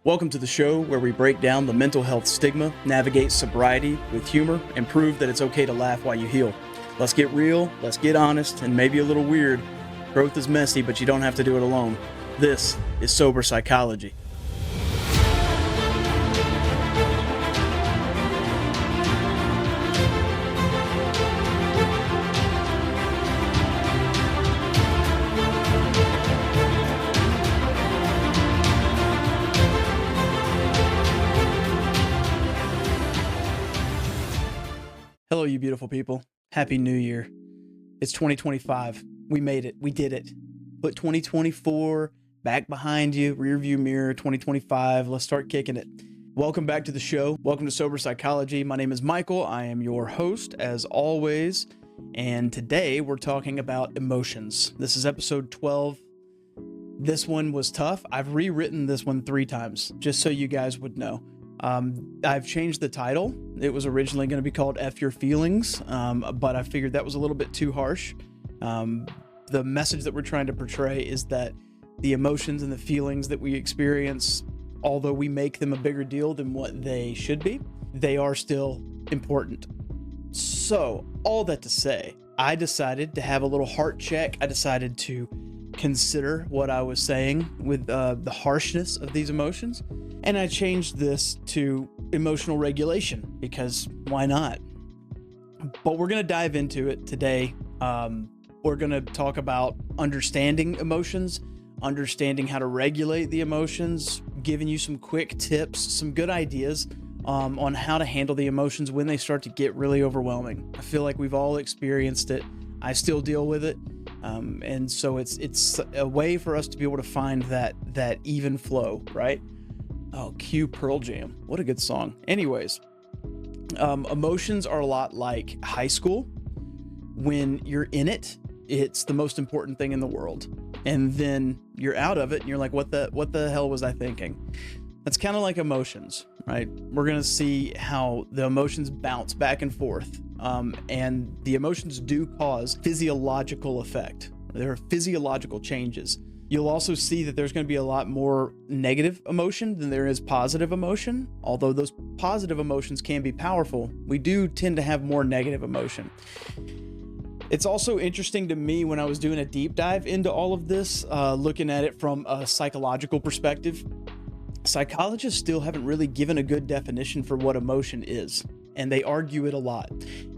Welcome to the show where we break down the mental health stigma, navigate sobriety with humor, and prove that it's okay to laugh while you heal. Let's get real, let's get honest, and maybe a little weird. Growth is messy, but you don't have to do it alone. This is Sober Psychology. Hello, you beautiful people. Happy New Year. It's 2025. We made it. We did it. Put 2024 back behind you, rear view mirror, 2025. Let's start kicking it. Welcome back to the show. Welcome to Sober Psychology. My name is Michael. I am your host, as always. And today we're talking about emotions. This is episode 12. This one was tough. I've rewritten this one 3 times, just so you guys would know. I've changed the title. It was originally going to be called F Your Feelings, but I figured that was a little bit too harsh. The message that we're trying to portray is that the emotions and the feelings that we experience, although we make them a bigger deal than what they should be, they are still important. So, all that to say, I decided to have a little heart check. I decided to consider what I was saying with the harshness of these emotions. And I changed this to emotional regulation because why not? But we're going to dive into it today. We're going to talk about understanding emotions, understanding how to regulate the emotions, giving you some quick tips, some good ideas on how to handle the emotions when they start to get really overwhelming. I feel like we've all experienced it. I still deal with it. And so it's a way for us to be able to find that even flow, right? Oh, cue Pearl Jam. What a good song. Anyways, emotions are a lot like high school. When you're in it, it's the most important thing in the world. And then you're out of it and you're like, what the hell was I thinking? That's kind of like emotions, right? We're going to see how the emotions bounce back and forth. And the emotions do cause physiological effect. There are physiological changes. You'll also see that there's going to be a lot more negative emotion than there is positive emotion. Although those positive emotions can be powerful, we do tend to have more negative emotion. It's also interesting to me when I was doing a deep dive into all of this, looking at it from a psychological perspective. Psychologists still haven't really given a good definition for what emotion is, and they argue it a lot.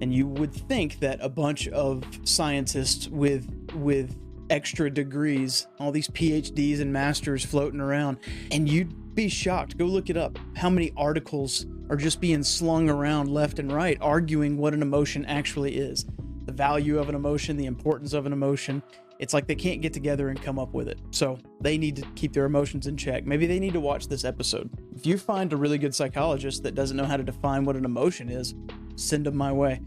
And you would think that a bunch of scientists with extra degrees, all these PhDs and masters floating around, and you'd be shocked. Go look it up. How many articles are just being slung around left and right, arguing what an emotion actually is, the value of an emotion, the importance of an emotion. It's like they can't get together and come up with it. So they need to keep their emotions in check. Maybe they need to watch this episode. If you find a really good psychologist that doesn't know how to define what an emotion is, send them my way.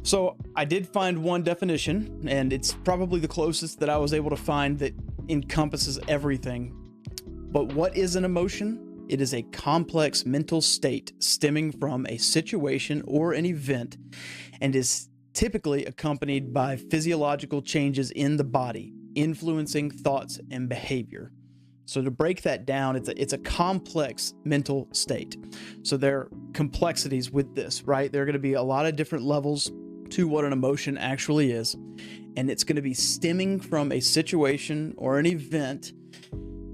So I did find one definition, and it's probably the closest that I was able to find that encompasses everything. But what is an emotion? It is a complex mental state stemming from a situation or an event, and is typically accompanied by physiological changes in the body, influencing thoughts and behavior. So to break that down, it's a complex mental state. So there are complexities with this, right? There are going to be a lot of different levels to what an emotion actually is, and it's going to be stemming from a situation or an event.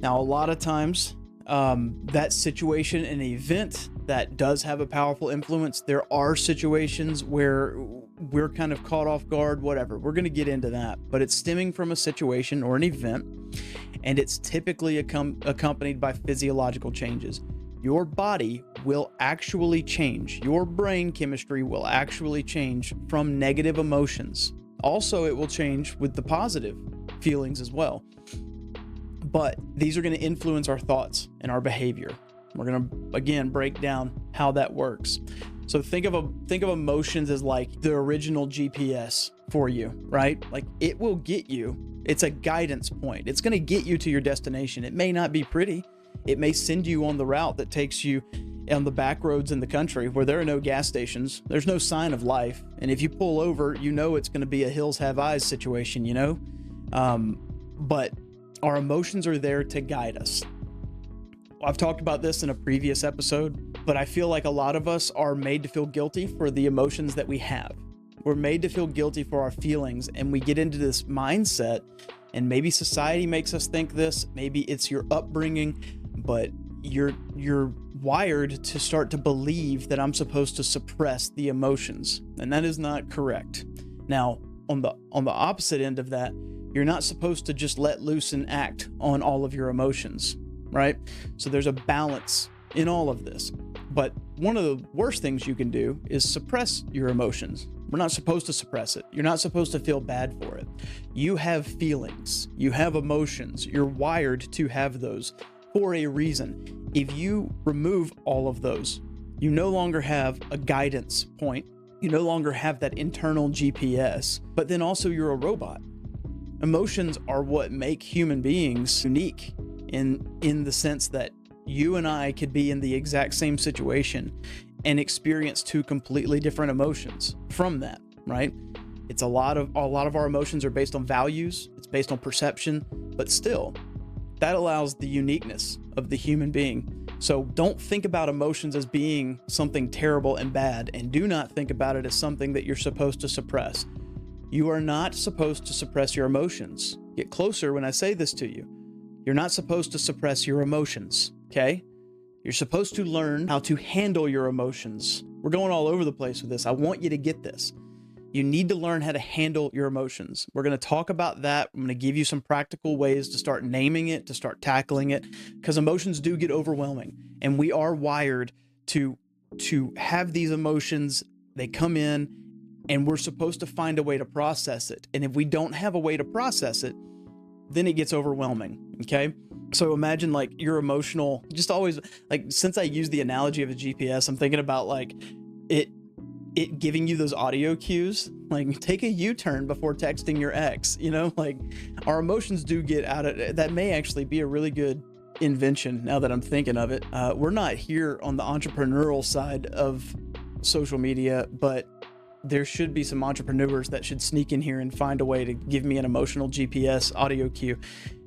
Now, a lot of times, that situation and event that does have a powerful influence. There are situations where we're kind of caught off guard, whatever. We're going to get into that, but it's stemming from a situation or an event, and it's typically accompanied by physiological changes. Your body will actually change. Your brain chemistry will actually change from negative emotions. Also, it will change with the positive feelings as well. But these are going to influence our thoughts and our behavior. We're going to, again, break down how that works. So think of emotions as like the original GPS for you, right? Like it will get you. It's a guidance point. It's going to get you to your destination. It may not be pretty. It may send you on the route that takes you on the back roads in the country where there are no gas stations. There's no sign of life. And if you pull over, you know it's going to be a hills have eyes situation, you know? But our emotions are there to guide us. I've talked about this in a previous episode, but I feel like a lot of us are made to feel guilty for the emotions that we have. We're made to feel guilty for our feelings, and we get into this mindset, and maybe society makes us think this, maybe it's your upbringing, but you're wired to start to believe that I'm supposed to suppress the emotions, and that is not correct. Now, on the opposite end of that, you're not supposed to just let loose and act on all of your emotions, right? So there's a balance in all of this. But one of the worst things you can do is suppress your emotions. We're not supposed to suppress it. You're not supposed to feel bad for it. You have feelings, you have emotions, you're wired to have those for a reason. If you remove all of those, you no longer have a guidance point. You no longer have that internal GPS, but then also you're a robot. Emotions are what make human beings unique in the sense that you and I could be in the exact same situation and experience two completely different emotions from that, right? It's a lot of our emotions are based on values, it's based on perception, but still, that allows the uniqueness of the human being. So don't think about emotions as being something terrible and bad, and do not think about it as something that you're supposed to suppress. You are not supposed to suppress your emotions. Get closer when I say this to you. You're not supposed to suppress your emotions, okay? You're supposed to learn how to handle your emotions. We're going all over the place with this. I want you to get this. You need to learn how to handle your emotions. We're going to talk about that. I'm going to give you some practical ways to start naming it, to start tackling it, because emotions do get overwhelming, and we are wired to have these emotions. They come in, and we're supposed to find a way to process it. And if we don't have a way to process it, then it gets overwhelming, okay? So imagine like your emotional, just always, like, since I use the analogy of a GPS, I'm thinking about like it giving you those audio cues, like take a U-turn before texting your ex, you know, like our emotions do get out of, that may actually be a really good invention now that I'm thinking of it. We're not here on the entrepreneurial side of social media, but there should be some entrepreneurs that should sneak in here and find a way to give me an emotional GPS audio cue.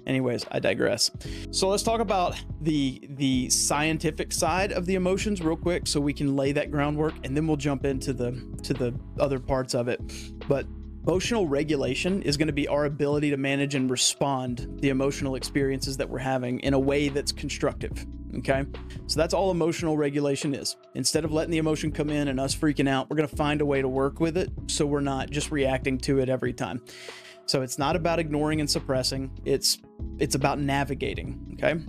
Anyways, I digress. So let's talk about the scientific side of the emotions real quick so we can lay that groundwork, and then we'll jump into the other parts of it. But emotional regulation is going to be our ability to manage and respond the emotional experiences that we're having in a way that's constructive. Okay, so that's all emotional regulation is. Instead of letting the emotion come in and us freaking out, we're going to find a way to work with it so we're not just reacting to it every time. So it's not about ignoring and suppressing. It's about navigating. Okay.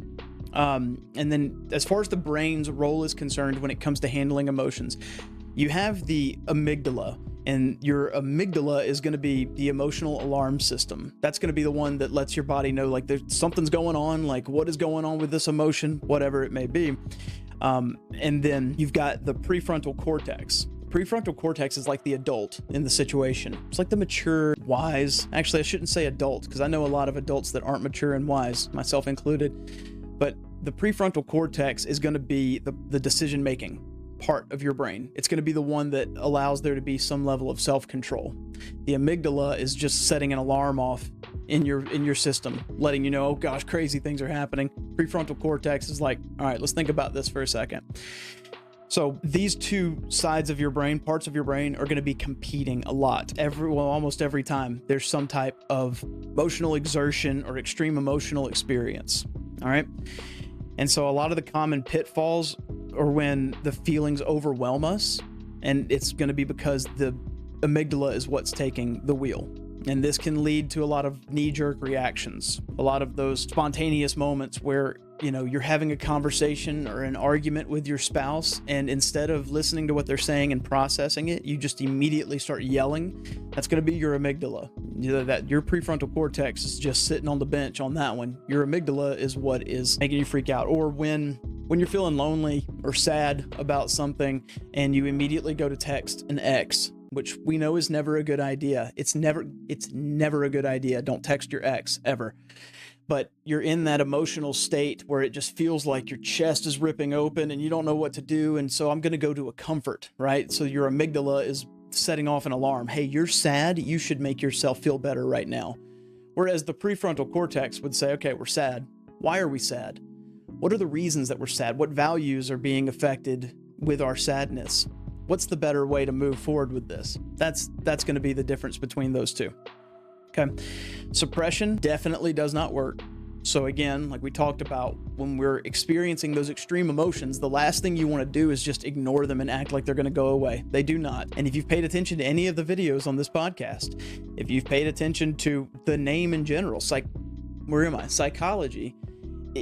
And then as far as the brain's role is concerned when it comes to handling emotions, you have the amygdala, and your amygdala is going to be the emotional alarm system. That's going to be the one that lets your body know, like, there's something's going on, like what is going on with this emotion, whatever it may be. And then you've got the prefrontal cortex. The prefrontal cortex is like the adult in the situation. It's like the mature, wise. Actually, I shouldn't say adult, because I know a lot of adults that aren't mature and wise, myself included. But the prefrontal cortex is going to be the decision-making part of your brain. It's going to be the one that allows there to be some level of self-control. The amygdala is just setting an alarm off in your system, letting you know, oh gosh, crazy things are happening. Prefrontal cortex is like, all right, let's think about this for a second. So these two sides of your brain, parts of your brain, are going to be competing a lot. Almost every time there's some type of emotional exertion or extreme emotional experience. All right. And so a lot of the common pitfalls are when the feelings overwhelm us, and it's going to be because the amygdala is what's taking the wheel. And this can lead to a lot of knee-jerk reactions, a lot of those spontaneous moments where, you know, you're having a conversation or an argument with your spouse, and instead of listening to what they're saying and processing it, you just immediately start yelling. That's going to be your amygdala. That your prefrontal cortex is just sitting on the bench on that one. Your amygdala is what is making you freak out. Or when you're feeling lonely or sad about something and you immediately go to text an ex, which we know is never a good idea. It's never a good idea. Don't text your ex ever. But you're in that emotional state where it just feels like your chest is ripping open and you don't know what to do. And so I'm going to go to a comfort, right? So your amygdala is setting off an alarm. Hey, you're sad. You should make yourself feel better right now. Whereas the prefrontal cortex would say, okay, we're sad. Why are we sad? What are the reasons that we're sad? What values are being affected with our sadness? What's the better way to move forward with this? That's going to be the difference between those two. Okay. Suppression definitely does not work. So again, like we talked about, when we're experiencing those extreme emotions, the last thing you want to do is just ignore them and act like they're going to go away. They do not. And if you've paid attention to any of the videos on this podcast, if you've paid attention to the name in general, psychology,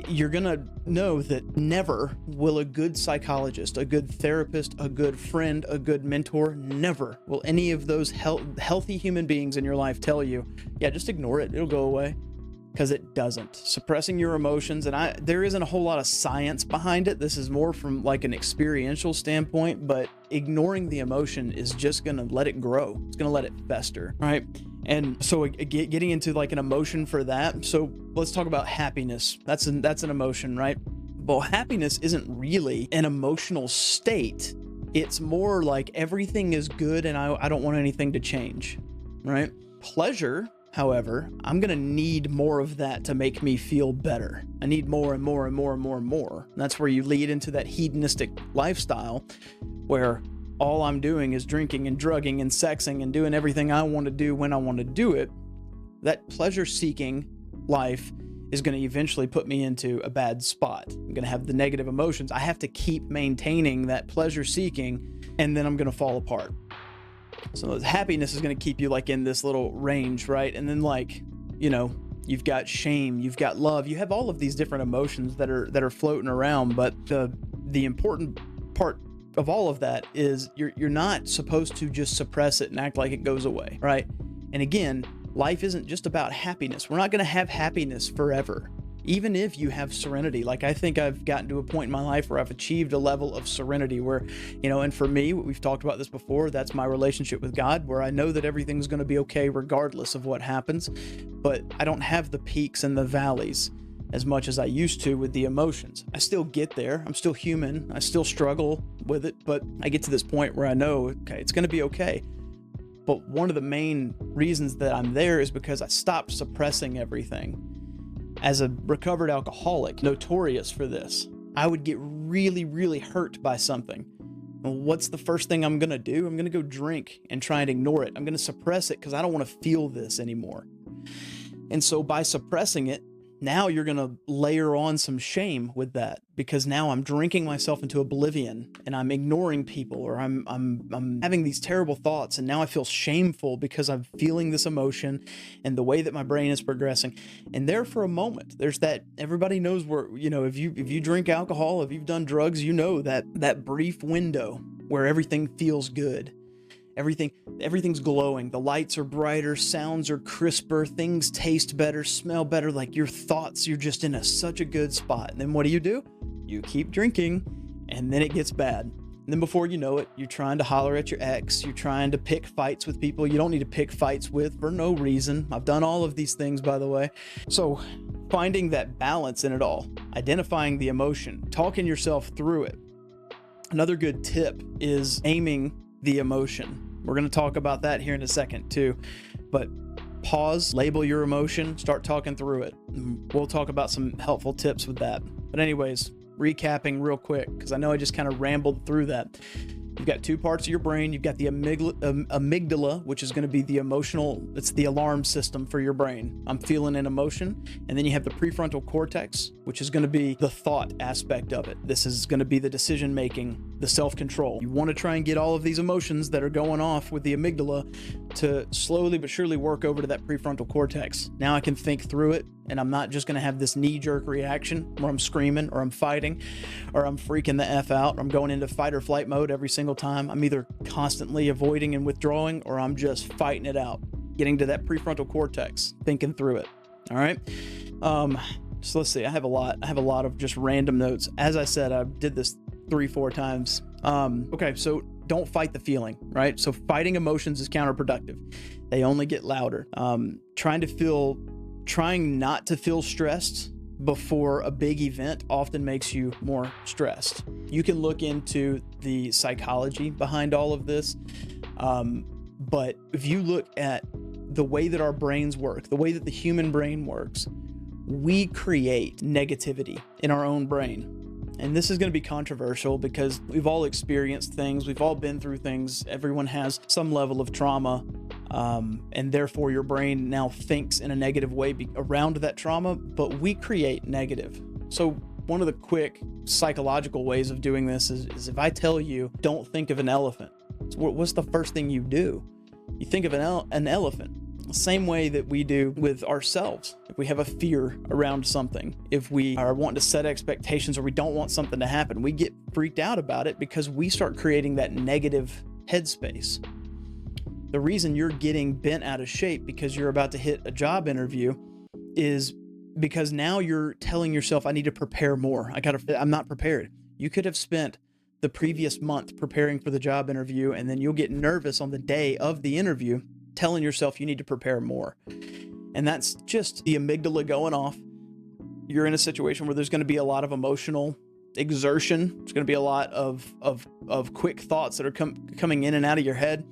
you're going to know that never will a good psychologist, a good therapist, a good friend, a good mentor, never will any of those healthy human beings in your life tell you, yeah, just ignore it, it'll go away. Because it doesn't. Suppressing your emotions, and there isn't a whole lot of science behind it. This is more from like an experiential standpoint, but ignoring the emotion is just going to let it grow. It's going to let it fester, right? And so getting into like an emotion for that. So let's talk about happiness. That's an emotion, right? Well, happiness isn't really an emotional state. It's more like everything is good and I don't want anything to change, right? Pleasure, however, I'm going to need more of that to make me feel better. I need more and more and more and more and more. And that's where you lead into that hedonistic lifestyle where all I'm doing is drinking and drugging and sexing and doing everything I want to do when I want to do it. That pleasure-seeking life is going to eventually put me into a bad spot. I'm going to have the negative emotions. I have to keep maintaining that pleasure-seeking, and then I'm going to fall apart. So happiness is going to keep you like in this little range, right? And then like, you know, you've got shame, you've got love, you have all of these different emotions that are floating around. But the important part of all of that is you're not supposed to just suppress it and act like it goes away, right? And again, life isn't just about happiness. We're not going to have happiness forever. Even if you have serenity, like I think I've gotten to a point in my life where I've achieved a level of serenity where, you know, and for me, we've talked about this before, that's my relationship with God, where I know that everything's going to be okay regardless of what happens, but I don't have the peaks and the valleys as much as I used to with the emotions. I still get there. I'm still human. I still struggle with it, but I get to this point where I know, okay, it's going to be okay. But one of the main reasons that I'm there is because I stopped suppressing everything. As a recovered alcoholic, notorious for this, I would get really, really hurt by something. Well, what's the first thing I'm going to do? I'm going to go drink and try and ignore it. I'm going to suppress it because I don't want to feel this anymore. And so by suppressing it, now you're going to layer on some shame with that, because now I'm drinking myself into oblivion and I'm ignoring people, or I'm having these terrible thoughts, and now I feel shameful because I'm feeling this emotion and the way that my brain is progressing. And there for a moment, there's that, everybody knows where, you know, if you drink alcohol, if you've done drugs, you know that brief window where everything feels good. Everything's glowing. The lights are brighter, sounds are crisper, things taste better, smell better, like your thoughts, you're just in such a good spot. And then what do? You keep drinking, and then it gets bad. And then before you know it, you're trying to holler at your ex, you're trying to pick fights with people you don't need to pick fights with for no reason. I've done all of these things, by the way. So finding that balance in it all, identifying the emotion, talking yourself through it. Another good tip is aiming the emotion. We're going to talk about that here in a second too, but pause, label your emotion, start talking through it. We'll talk about some helpful tips with that. But anyways, recapping real quick, because I know I just kind of rambled through that. You've got two parts of your brain. You've got the amygdala, which is going to be the emotional, it's the alarm system for your brain. I'm feeling an emotion. And then you have the prefrontal cortex, which is going to be the thought aspect of it. This is going to be the decision making, the self-control. You want to try and get all of these emotions that are going off with the amygdala to slowly but surely work over to that prefrontal cortex. Now I can think through it, and I'm not just going to have this knee-jerk reaction where I'm screaming or I'm fighting or I'm freaking the F out or I'm going into fight or flight mode every single time. I'm either constantly avoiding and withdrawing, or I'm just fighting it out, getting to that prefrontal cortex, thinking through it. All right. So let's see. I have a lot of just random notes. As I said, I did this 3-4 times. Okay. So don't fight the feeling, right? So fighting emotions is counterproductive. They only get louder. Trying not to feel stressed before a big event often makes you more stressed. You can look into the psychology behind all of this. But if you look at the way that our brains work, the way that the human brain works, we create negativity in our own brain. And this is going to be controversial because we've all experienced things. We've all been through things. Everyone has some level of trauma. And therefore your brain now thinks in a negative way around that trauma, but we create negative. So one of the quick psychological ways of doing this is if I tell you, don't think of an elephant, what's the first thing you do? You think of an elephant. The same way that we do with ourselves. If we have a fear around something, if we are wanting to set expectations or we don't want something to happen, we get freaked out about it because we start creating that negative headspace. The reason you're getting bent out of shape because you're about to hit a job interview is because now you're telling yourself, I need to prepare more. I'm not prepared. You could have spent the previous month preparing for the job interview, and then you'll get nervous on the day of the interview, telling yourself you need to prepare more. And that's just the amygdala going off. You're in a situation where there's going to be a lot of emotional exertion. There's going to be a lot of quick thoughts that are coming in and out of your head.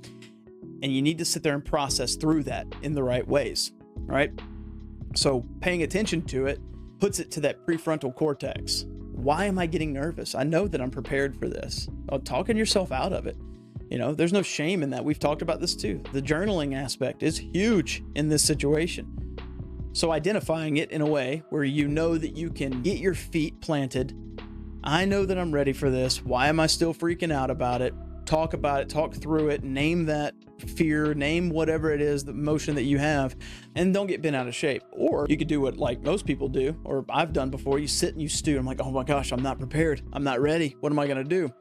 And you need to sit there and process through that in the right ways, right? So paying attention to it puts it to that prefrontal cortex. Why am I getting nervous? I know that I'm prepared for this. Talking yourself out of it. You know, there's no shame in that. We've talked about this too. The journaling aspect is huge in this situation. So identifying it in a way where you know that you can get your feet planted. I know that I'm ready for this. Why am I still freaking out about it? Talk about it, talk through it, name that fear, name whatever it is, the emotion that you have, and don't get bent out of shape. Or you could do what like most people do, or I've done before. You sit and you stew. I'm like, oh my gosh, I'm not prepared. I'm not ready. What am I going to do?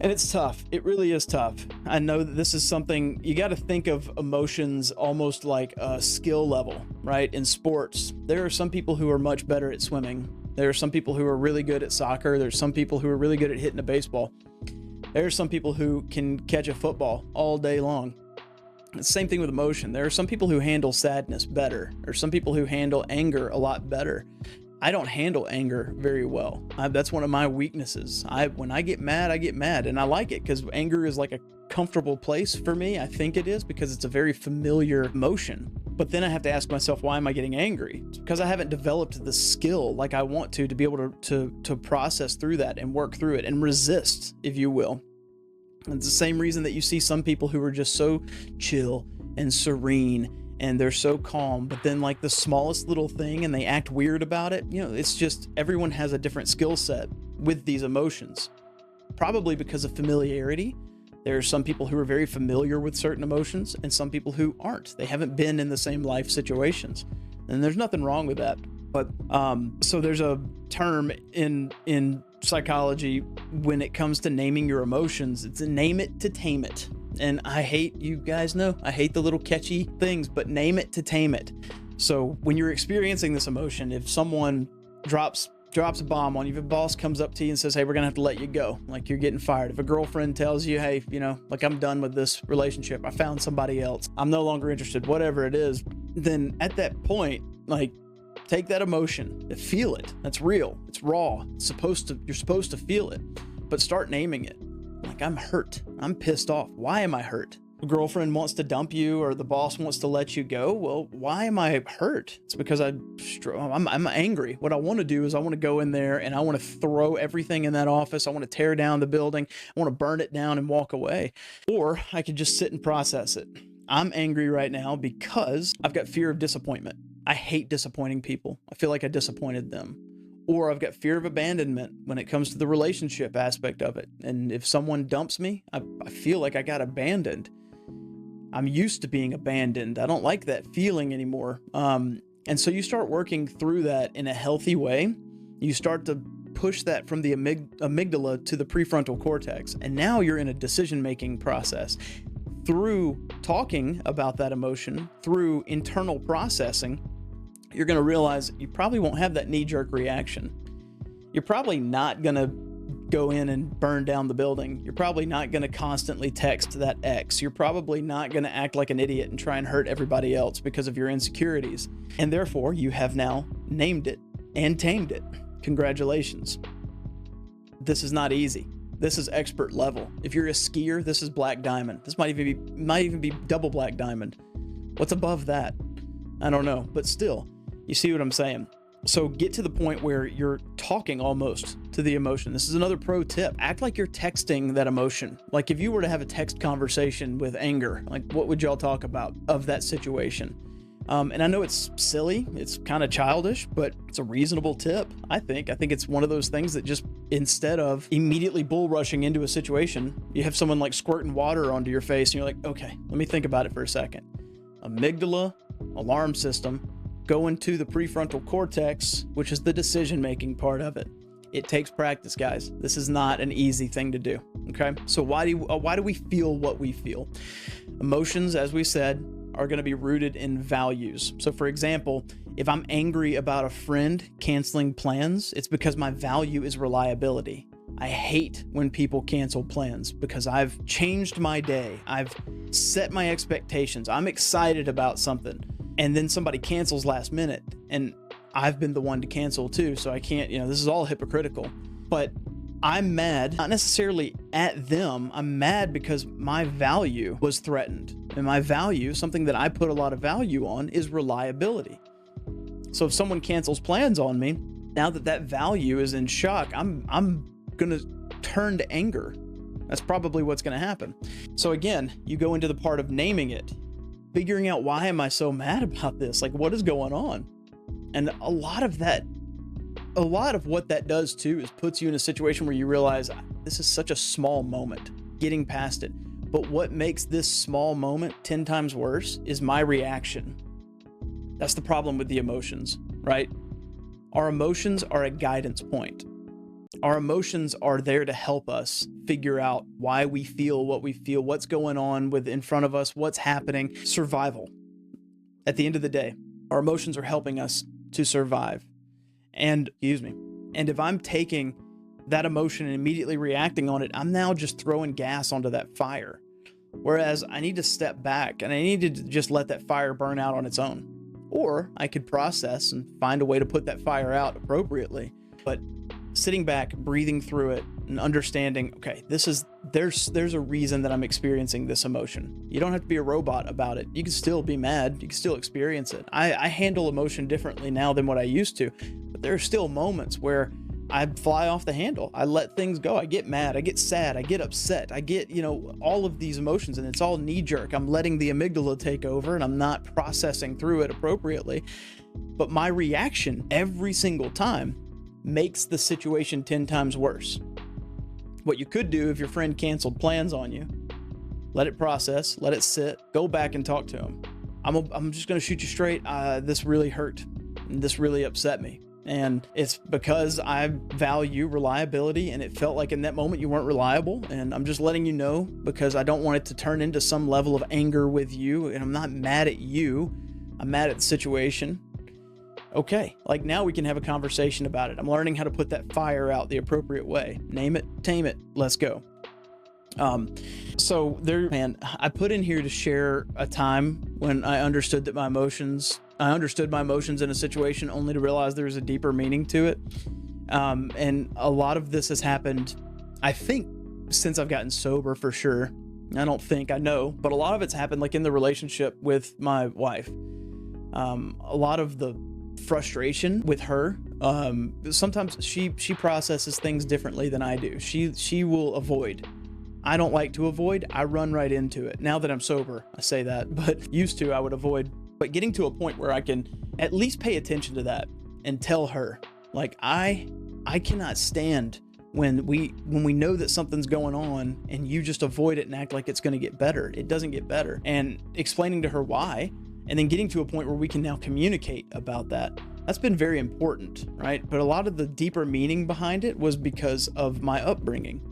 And it's tough. It really is tough. I know that this is something you got to think of emotions almost like a skill level, right? In sports, there are some people who are much better at swimming. There are some people who are really good at soccer. There's some people who are really good at hitting a baseball. There are some people who can catch a football all day long. It's the same thing with emotion. There are some people who handle sadness better, or some people who handle anger a lot better. I don't handle anger very well. That's one of my weaknesses. When I get mad, and I like it because anger is like a comfortable place for me. I think it is because it's a very familiar emotion. But then I have to ask myself, why am I getting angry? It's because I haven't developed the skill like I want to be able to process through that and work through it and resist, if you will. And it's the same reason that you see some people who are just so chill and serene and they're so calm, but then like the smallest little thing and they act weird about it. You know, it's just everyone has a different skill set with these emotions, probably because of familiarity. There are some people who are very familiar with certain emotions and some people who aren't. They haven't been in the same life situations, and there's nothing wrong with that. But so there's a term in psychology when it comes to naming your emotions. It's a name it to tame it. And I hate, you guys know, I hate the little catchy things, but name it to tame it. So when you're experiencing this emotion, if someone drops a bomb on you, if a boss comes up to you and says, hey, we're gonna have to let you go, like you're getting fired. If a girlfriend tells you, hey, you know, like I'm done with this relationship, I found somebody else, I'm no longer interested, whatever it is, then at that point, like, take that emotion, feel it. That's real. It's raw. You're supposed to feel it, but start naming it. Like, I'm hurt. I'm pissed off. Why am I hurt? A girlfriend wants to dump you or the boss wants to let you go. Well, why am I hurt? It's because I'm angry. What I want to do is I want to go in there and I want to throw everything in that office. I want to tear down the building. I want to burn it down and walk away. Or I could just sit and process it. I'm angry right now because I've got fear of disappointment. I hate disappointing people. I feel like I disappointed them. Or I've got fear of abandonment when it comes to the relationship aspect of it. And if someone dumps me, I feel like I got abandoned. I'm used to being abandoned. I don't like that feeling anymore. And so you start working through that in a healthy way. You start to push that from the amygdala to the prefrontal cortex. And now you're in a decision-making process. Through talking about that emotion, through internal processing, you're going to realize you probably won't have that knee-jerk reaction. You're probably not going to go in and burn down the building. You're probably not going to constantly text that ex. You're probably not going to act like an idiot and try and hurt everybody else because of your insecurities. And therefore, you have now named it and tamed it. Congratulations. This is not easy. This is expert level. If you're a skier, this is black diamond. This might even be double black diamond. What's above that? I don't know, but still, You see what I'm saying? So get to the point where you're talking almost to the emotion. This is another pro tip. Act like you're texting that emotion. Like if you were to have a text conversation with anger, like what would y'all talk about of that situation? And I know it's silly, it's kind of childish, but it's a reasonable tip, I think. I think it's one of those things that just, instead of immediately bull rushing into a situation, you have someone like squirting water onto your face and you're like, okay, let me think about it for a second. Amygdala, alarm system, go into the prefrontal cortex, which is the decision-making part of it. It takes practice, guys. This is not an easy thing to do, okay? So why do we feel what we feel? Emotions, as we said, are going to be rooted in values. So for example, if I'm angry about a friend canceling plans, it's because my value is reliability. I hate when people cancel plans because I've changed my day. I've set my expectations. I'm excited about something. And then somebody cancels last minute and I've been the one to cancel too. So I can't, this is all hypocritical, but I'm mad, not necessarily at them. I'm mad because my value was threatened. And my value, something that I put a lot of value on, is reliability. So if someone cancels plans on me, now that value is in shock, I'm going to turn to anger. That's probably what's going to happen. So again, you go into the part of naming it, figuring out, why am I so mad about this? Like, what is going on? And a lot of what that does too is puts you in a situation where you realize this is such a small moment, getting past it. But what makes this small moment 10 times worse is my reaction. That's the problem with the emotions, right? Our emotions are a guidance point. Our emotions are there to help us figure out why we feel what we feel, what's going on in front of us, what's happening. Survival. At the end of the day, our emotions are helping us to survive. And if I'm taking that emotion and immediately reacting on it, I'm now just throwing gas onto that fire. Whereas I need to step back and I need to just let that fire burn out on its own. Or I could process and find a way to put that fire out appropriately. But sitting back, breathing through it, and understanding, okay, there's a reason that I'm experiencing this emotion. You don't have to be a robot about it. You can still be mad. You can still experience it. I handle emotion differently now than what I used to, but there are still moments where I fly off the handle. I let things go. I get mad. I get sad. I get upset. I get, all of these emotions, and it's all knee jerk. I'm letting the amygdala take over and I'm not processing through it appropriately. But my reaction every single time makes the situation 10 times worse. What you could do if your friend canceled plans on you, let it process, let it sit, go back and talk to him. I'm just going to shoot you straight. This really hurt. And this really upset me. And it's because I value reliability, and it felt like in that moment you weren't reliable. And I'm just letting you know because I don't want it to turn into some level of anger with you. And I'm not mad at you. I'm mad at the situation. Okay, like now we can have a conversation about it. I'm learning how to put that fire out the appropriate way. Name it, tame it, let's go. I put in here to share a time when I understood my emotions in a situation only to realize there's a deeper meaning to it. And a lot of this has happened, I think, since I've gotten sober for sure. I know, but a lot of it's happened like in the relationship with my wife. A lot of the frustration with her, sometimes she processes things differently than I do. She will avoid. I don't like to avoid. I run right into it. Now that I'm sober, I say that, but used to I would avoid. But getting to a point where I can at least pay attention to that and tell her, like, I cannot stand when we know that something's going on and you just avoid it and act like it's going to get better. It doesn't get better. And explaining to her why, and then getting to a point where we can now communicate about that. That's been very important, right? But a lot of the deeper meaning behind it was because of my upbringing.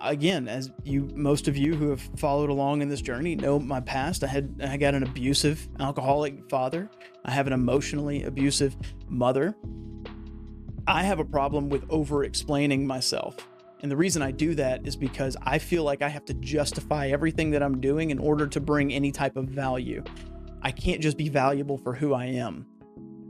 Again, as most of you who have followed along in this journey know my past. I got an abusive alcoholic father. I have an emotionally abusive mother. I have a problem with over-explaining myself. And the reason I do that is because I feel like I have to justify everything that I'm doing in order to bring any type of value. I can't just be valuable for who I am.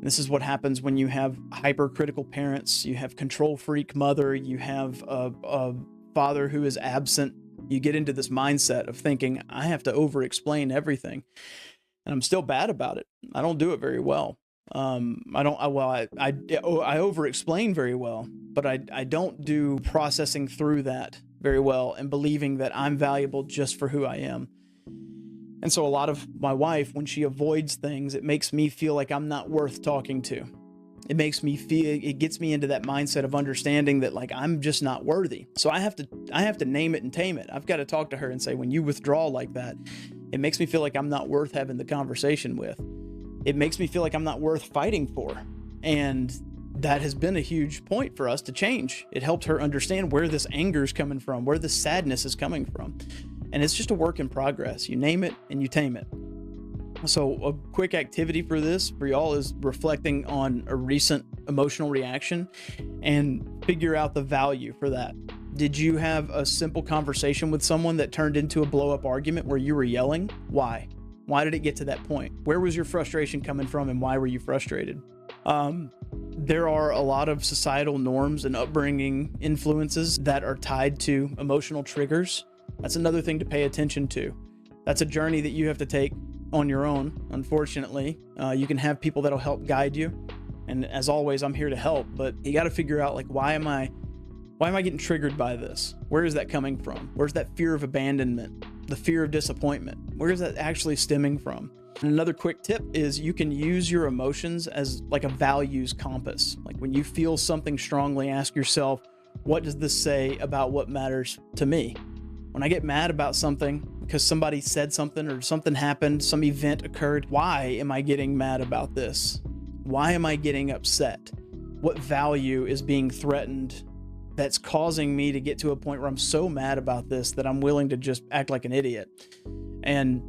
This is what happens when you have hypercritical parents, you have control freak mother, you have a father who is absent. You get into this mindset of thinking, I have to over-explain everything. And I'm still bad about it. I don't do it very well. I over explain very well, but I don't do processing through that very well and believing that I'm valuable just for who I am. And so a lot of my wife, when she avoids things, it makes me feel like I'm not worth talking to. It gets me into that mindset of understanding that like I'm just not worthy. So I have to name it and tame it. I've got to talk to her and say, when you withdraw like that, it makes me feel like I'm not worth having the conversation with. It makes me feel like I'm not worth fighting for. And that has been a huge point for us to change. It helped her understand where this anger is coming from, where the sadness is coming from. And it's just a work in progress. You name it and you tame it. So a quick activity for this for y'all is reflecting on a recent emotional reaction and figure out the value for that. Did you have a simple conversation with someone that turned into a blow-up argument where you were yelling? Why? Why did it get to that point? Where was your frustration coming from and why were you frustrated? There are a lot of societal norms and upbringing influences that are tied to emotional triggers. That's another thing to pay attention to. That's a journey that you have to take on your own, unfortunately. You can have people that'll help guide you. And as always, I'm here to help, but you got to figure out like, why am I getting triggered by this? Where is that coming from? Where's that fear of abandonment? The fear of disappointment? Where is that actually stemming from? And another quick tip is you can use your emotions as like a values compass. Like when you feel something strongly, ask yourself, what does this say about what matters to me? When I get mad about something because somebody said something or something happened, some event occurred, why am I getting mad about this? Why am I getting upset? What value is being threatened that's causing me to get to a point where I'm so mad about this that I'm willing to just act like an idiot? And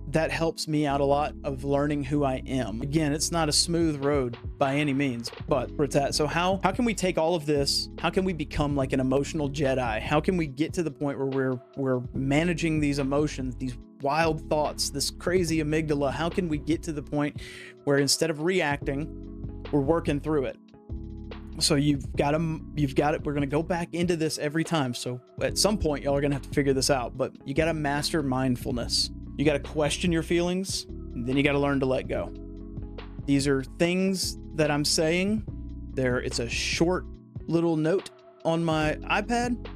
that helps me out a lot of learning who I am. Again, it's not a smooth road by any means, but it's that. So how can we take all of this? How can we become like an emotional Jedi? How can we get to the point where we're managing these emotions, these wild thoughts, this crazy amygdala? How can we get to the point where instead of reacting, we're working through it? So you've got it. We're going to go back into this every time. So at some point, y'all are going to have to figure this out, but you got to master mindfulness. You got to question your feelings, and then you got to learn to let go. These are things that I'm saying. It's a short little note on my iPad.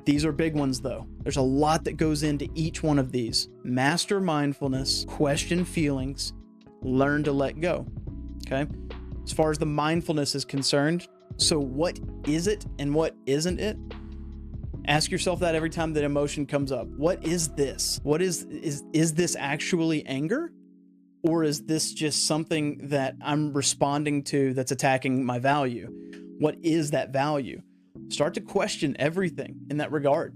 These are big ones, though. There's a lot that goes into each one of these. Master mindfulness, question feelings, learn to let go. Okay? As far as the mindfulness is concerned, so what is it and what isn't it? Ask yourself that every time that emotion comes up. What is this? What is this actually anger? Or is this just something that I'm responding to that's attacking my value? What is that value? Start to question everything in that regard.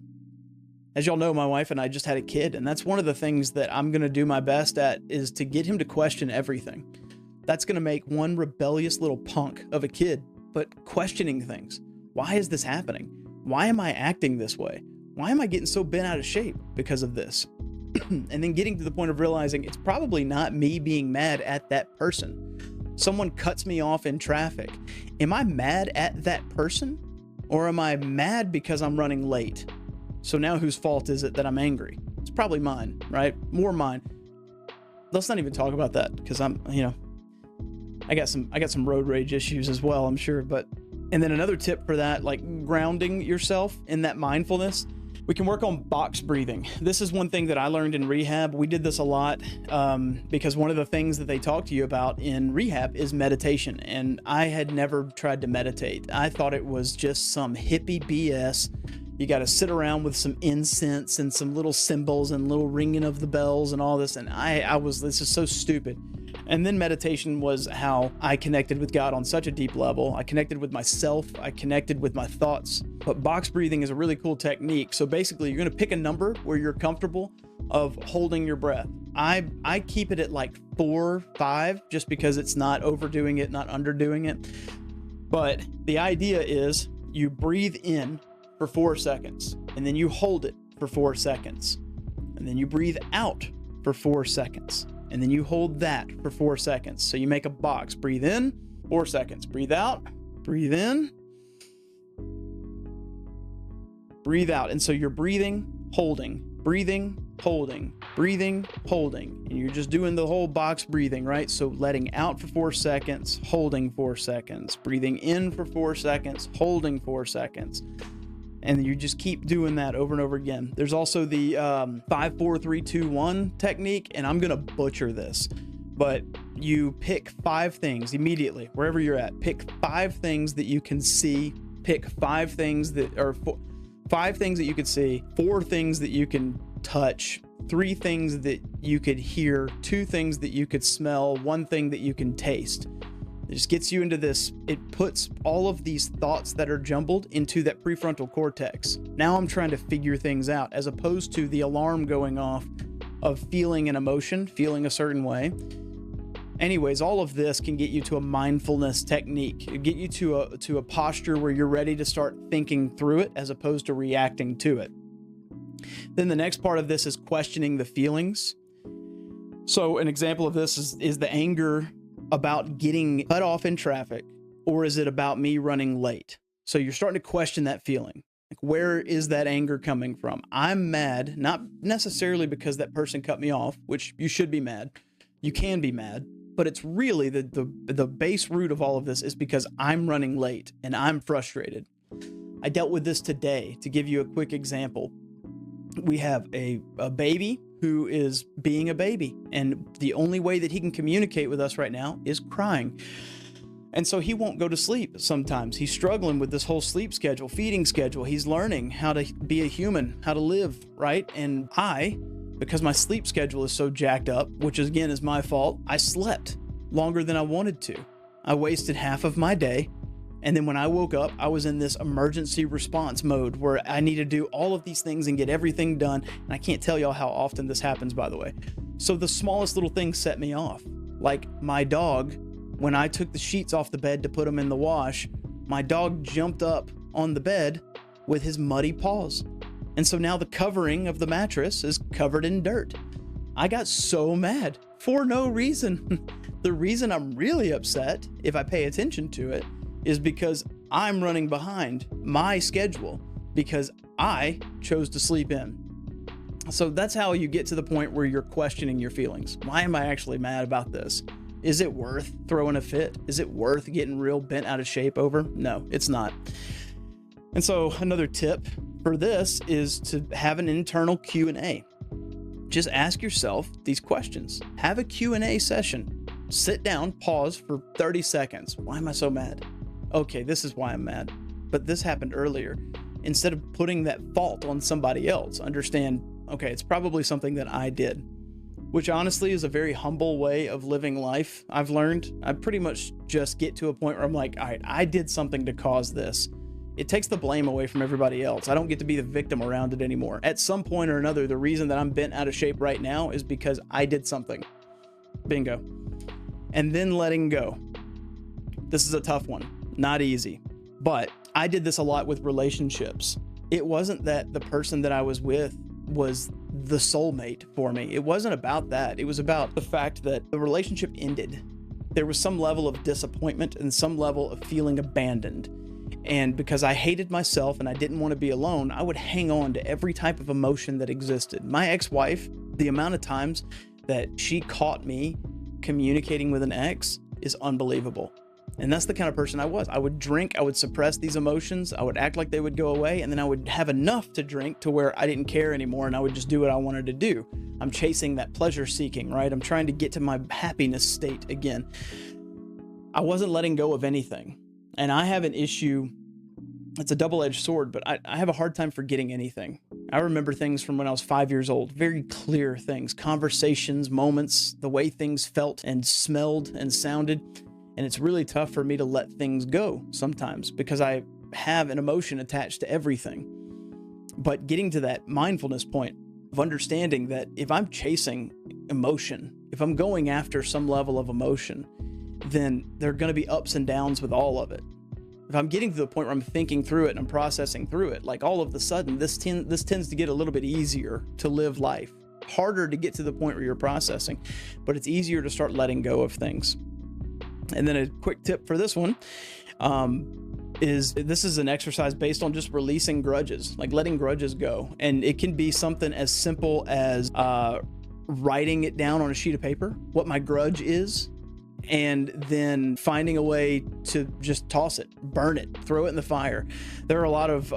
As y'all know, my wife and I just had a kid, and that's one of the things that I'm going to do my best at is to get him to question everything. That's going to make one rebellious little punk of a kid, but questioning things. Why is this happening? Why am I acting this way? Why am I getting so bent out of shape because of this? And then getting to the point of realizing it's probably not me being mad at that person. Someone cuts me off in traffic. Am I mad at that person? Or am I mad because I'm running late? So now whose fault is it that I'm angry? It's probably mine, right? More mine. Let's not even talk about that because I got some road rage issues as well, I'm sure. And then another tip for that, like grounding yourself in that mindfulness, we can work on box breathing. This is one thing that I learned in rehab. We did this a lot because one of the things that they talk to you about in rehab is meditation. And I had never tried to meditate. I thought it was just some hippie BS. You got to sit around with some incense and some little cymbals and little ringing of the bells and all this. And this is so stupid. And then meditation was how I connected with God on such a deep level. I connected with myself. I connected with my thoughts. But box breathing is a really cool technique. So basically, you're going to pick a number where you're comfortable of holding your breath. I keep it at like 4, 5, just because it's not overdoing it, not underdoing it. But the idea is you breathe in for 4 seconds, and then you hold it for 4 seconds, and then you breathe out for 4 seconds. And then you hold that for 4 seconds. So you make a box. Breathe in, 4 seconds. Breathe out, breathe in, breathe out. And so you're breathing, holding, holding, breathing, holding. And you're just doing the whole box breathing, right? So letting out for 4 seconds, holding 4 seconds, breathing in for 4 seconds, holding 4 seconds. And you just keep doing that over and over again. There's also the 5, 4, 3, 2, 1 technique, and I'm gonna butcher this, but you pick 5 things immediately, wherever you're at. Pick 5 things that you can see. Pick 5 things that are 5 things that you could see, 4 things that you can touch, 3 things that you could hear, 2 things that you could smell, 1 thing that you can taste. It just gets you into this. It puts all of these thoughts that are jumbled into that prefrontal cortex. Now I'm trying to figure things out, as opposed to the alarm going off of feeling an emotion, feeling a certain way. Anyways, all of this can get you to a mindfulness technique. It get you to a posture where you're ready to start thinking through it as opposed to reacting to it. Then the next part of this is questioning the feelings. So an example of this is the anger about getting cut off in traffic, or is it about me running late? So you're starting to question that feeling. Like, where is that anger coming from? I'm mad, not necessarily because that person cut me off, which you should be mad. You can be mad, but it's really the base root of all of this is because I'm running late and I'm frustrated. I dealt with this today. To give you a quick example, we have a baby who is being a baby, and the only way that he can communicate with us right now is crying. And so he won't go to sleep sometimes. He's struggling with this whole sleep schedule, feeding schedule. He's learning how to be a human, how to live, right? And because my sleep schedule is so jacked up, which again is my fault, I slept longer than I wanted to. I wasted half of my day. And then when I woke up, I was in this emergency response mode where I need to do all of these things and get everything done. And I can't tell y'all how often this happens, by the way. So the smallest little things set me off. Like my dog, when I took the sheets off the bed to put them in the wash, my dog jumped up on the bed with his muddy paws. And so now the covering of the mattress is covered in dirt. I got so mad for no reason. The reason I'm really upset, if I pay attention to it, is because I'm running behind my schedule because I chose to sleep in. So that's how you get to the point where you're questioning your feelings. Why am I actually mad about this? Is it worth throwing a fit? Is it worth getting real bent out of shape over? No, it's not. And so another tip for this is to have an internal Q&A. Just ask yourself these questions. Have a Q&A session. Sit down, pause for 30 seconds. Why am I so mad? Okay, this is why I'm mad, but this happened earlier. Instead of putting that fault on somebody else, understand, okay, it's probably something that I did, which honestly is a very humble way of living life. I've learned. I pretty much just get to a point where I'm like, all right, I did something to cause this. It takes the blame away from everybody else. I don't get to be the victim around it anymore. At some point or another, the reason that I'm bent out of shape right now is because I did something. Bingo. And then letting go. This is a tough one. Not easy, but I did this a lot with relationships. It wasn't that the person that I was with was the soulmate for me. It wasn't about that. It was about the fact that the relationship ended. There was some level of disappointment and some level of feeling abandoned. And because I hated myself and I didn't want to be alone, I would hang on to every type of emotion that existed. My ex-wife, the amount of times that she caught me communicating with an ex is unbelievable. And that's the kind of person I was. I would drink, I would suppress these emotions, I would act like they would go away, and then I would have enough to drink to where I didn't care anymore and I would just do what I wanted to do. I'm chasing that pleasure seeking, right? I'm trying to get to my happiness state again. I wasn't letting go of anything. And I have an issue, it's a double-edged sword, but I have a hard time forgetting anything. I remember things from when I was 5 years old, very clear things, conversations, moments, the way things felt and smelled and sounded. And it's really tough for me to let things go sometimes because I have an emotion attached to everything. But getting to that mindfulness point of understanding that if I'm chasing emotion, if I'm going after some level of emotion, then there are going to be ups and downs with all of it. If I'm getting to the point where I'm thinking through it and I'm processing through it, like all of a sudden, this tends to get a little bit easier to live life. Harder to get to the point where you're processing, but it's easier to start letting go of things. And then a quick tip for this one is this is an exercise based on just releasing grudges, like letting grudges go. And it can be something as simple as writing it down on a sheet of paper, what my grudge is, and then finding a way to just toss it, burn it, throw it in the fire. There are a lot of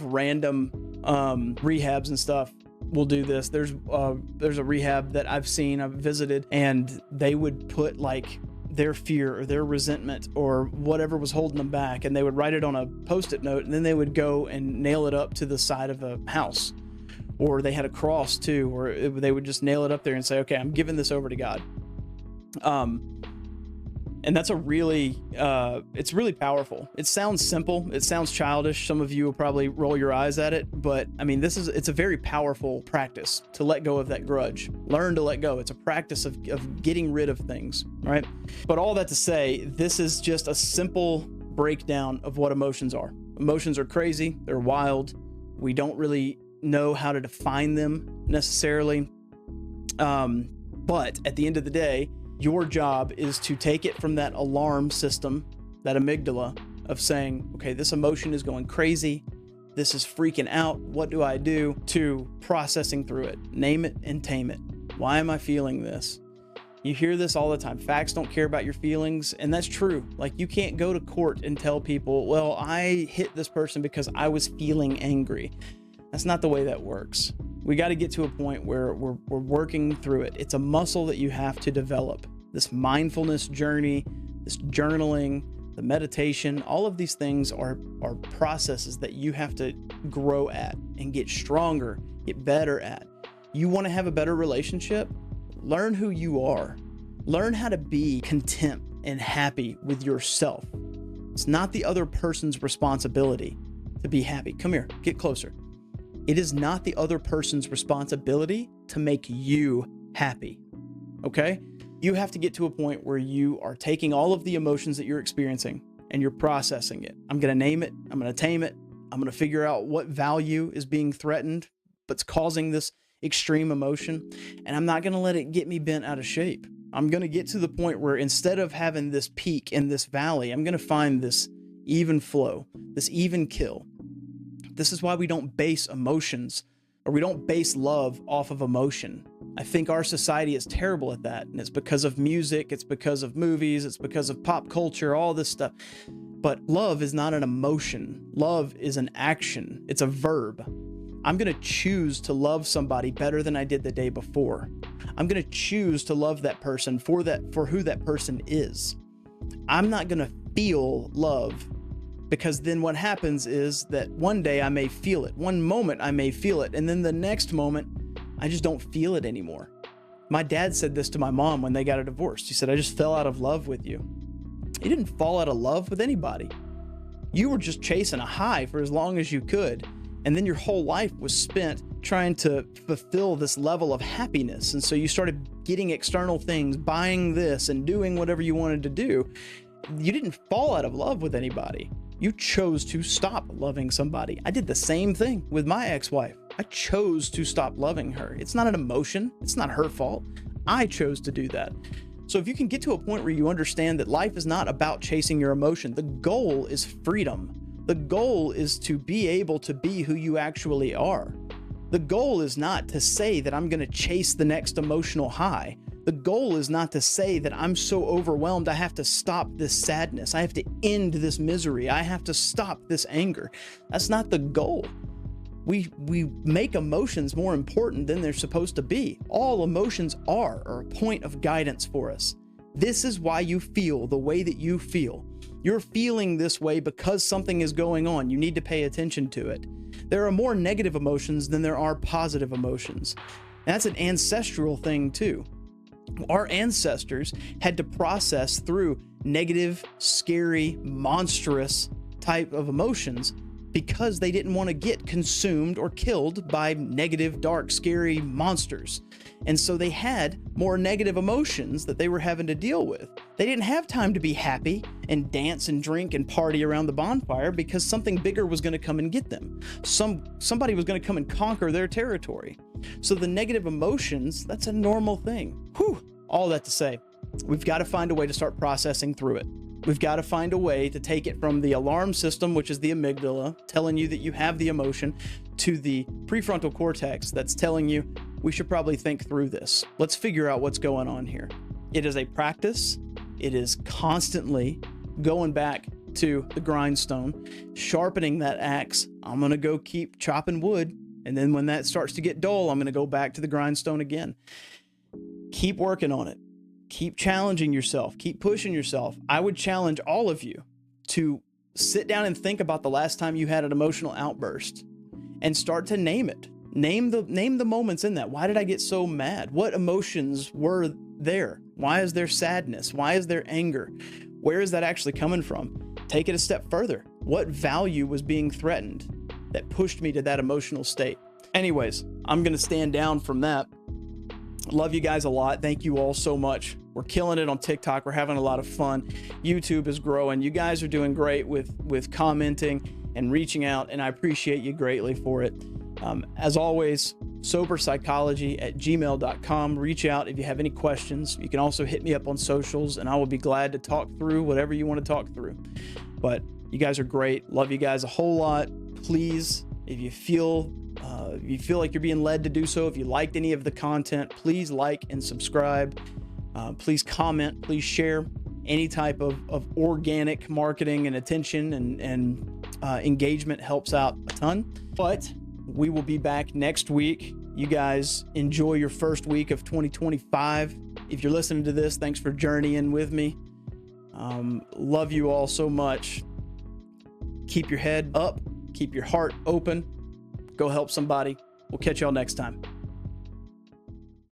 random rehabs and stuff will do this. There's a rehab that I've visited, and they would put like their fear or their resentment or whatever was holding them back, and they would write it on a Post-it note, and then they would go and nail it up to the side of a house. Or they had a cross too, or they would just nail it up there and say, okay, I'm giving this over to God. And that's it's really powerful. It sounds simple. It sounds childish. Some of you will probably roll your eyes at it, but I mean, it's a very powerful practice to let go of that grudge. Learn to let go. It's a practice of getting rid of things, right? But all that to say, this is just a simple breakdown of what emotions are. Emotions are crazy. They're wild. We don't really know how to define them necessarily. But at the end of the day, your job is to take it from that alarm system, that amygdala of saying, okay, this emotion is going crazy. This is freaking out. What do I do? To processing through it. Name it and tame it. Why am I feeling this? You hear this all the time. Facts don't care about your feelings. And that's true. Like, you can't go to court and tell people, well, I hit this person because I was feeling angry. That's not the way that works. We got to get to a point where we're working through it. It's a muscle that you have to develop. This mindfulness journey, this journaling, the meditation, all of these things are processes that you have to grow at and get stronger, get better at. You want to have a better relationship? Learn who you are. Learn how to be content and happy with yourself. It's not the other person's responsibility to be happy. Come here, get closer. It is not the other person's responsibility to make you happy, okay? You have to get to a point where you are taking all of the emotions that you're experiencing and you're processing it. I'm going to name it. I'm going to tame it. I'm going to figure out what value is being threatened, but's causing this extreme emotion. And I'm not going to let it get me bent out of shape. I'm going to get to the point where instead of having this peak in this valley, I'm going to find this even flow, this even kill. This is why we don't base emotions, or we don't base love off of emotion. I think our society is terrible at that. And it's because of music. It's because of movies. It's because of pop culture, all this stuff. But love is not an emotion. Love is an action. It's a verb. I'm going to choose to love somebody better than I did the day before. I'm going to choose to love that person for who that person is. I'm not going to feel love, because then what happens is that one day I may feel it. One moment I may feel it. And then the next moment, I just don't feel it anymore. My dad said this to my mom when they got a divorce. He said, I just fell out of love with you. You didn't fall out of love with anybody. You were just chasing a high for as long as you could. And then your whole life was spent trying to fulfill this level of happiness. And so you started getting external things, buying this and doing whatever you wanted to do. You didn't fall out of love with anybody. You chose to stop loving somebody. I did the same thing with my ex-wife. I chose to stop loving her. It's not an emotion. It's not her fault. I chose to do that. So if you can get to a point where you understand that life is not about chasing your emotion, the goal is freedom. The goal is to be able to be who you actually are. The goal is not to say that I'm going to chase the next emotional high. The goal is not to say that I'm so overwhelmed I have to stop this sadness. I have to end this misery. I have to stop this anger. That's not the goal. We make emotions more important than they're supposed to be. All emotions are a point of guidance for us. This is why you feel the way that you feel. You're feeling this way because something is going on. You need to pay attention to it. There are more negative emotions than there are positive emotions. And that's an ancestral thing too. Our ancestors had to process through negative, scary, monstrous type of emotions because they didn't want to get consumed or killed by negative, dark, scary monsters. And so they had more negative emotions that they were having to deal with. They didn't have time to be happy and dance and drink and party around the bonfire because something bigger was going to come and get them. Somebody was going to come and conquer their territory. So the negative emotions, that's a normal thing. Whew. All that to say, we've got to find a way to start processing through it. We've got to find a way to take it from the alarm system, which is the amygdala, telling you that you have the emotion, to the prefrontal cortex that's telling you we should probably think through this. Let's figure out what's going on here. It is a practice. It is constantly going back to the grindstone, sharpening that axe. I'm going to go keep chopping wood. And then when that starts to get dull, I'm going to go back to the grindstone again. Keep working on it. Keep challenging yourself. Keep pushing yourself. I would challenge all of you to sit down and think about the last time you had an emotional outburst and start to name it. Name the moments in that. Why did I get so mad? What emotions were there? Why is there sadness? Why is there anger? Where is that actually coming from? Take it a step further. What value was being threatened that pushed me to that emotional state? Anyways, I'm going to stand down from that. Love you guys a lot. Thank you all so much. We're killing it on TikTok. We're having a lot of fun. YouTube is growing. You guys are doing great with commenting and reaching out, and I appreciate you greatly for it. As always, soberpsychology@gmail.com. Reach out if you have any questions. You can also hit me up on socials, and I will be glad to talk through whatever you want to talk through. But you guys are great. Love you guys a whole lot. Please, if you feel like you're being led to do so, if you liked any of the content, please like and subscribe. Please comment. Please share. Any type of organic marketing and attention and engagement helps out a ton. But we will be back next week. You guys enjoy your first week of 2025. If you're listening to this, thanks for journeying with me. Love you all so much. Keep your head up. Keep your heart open. Go help somebody. We'll catch y'all next time.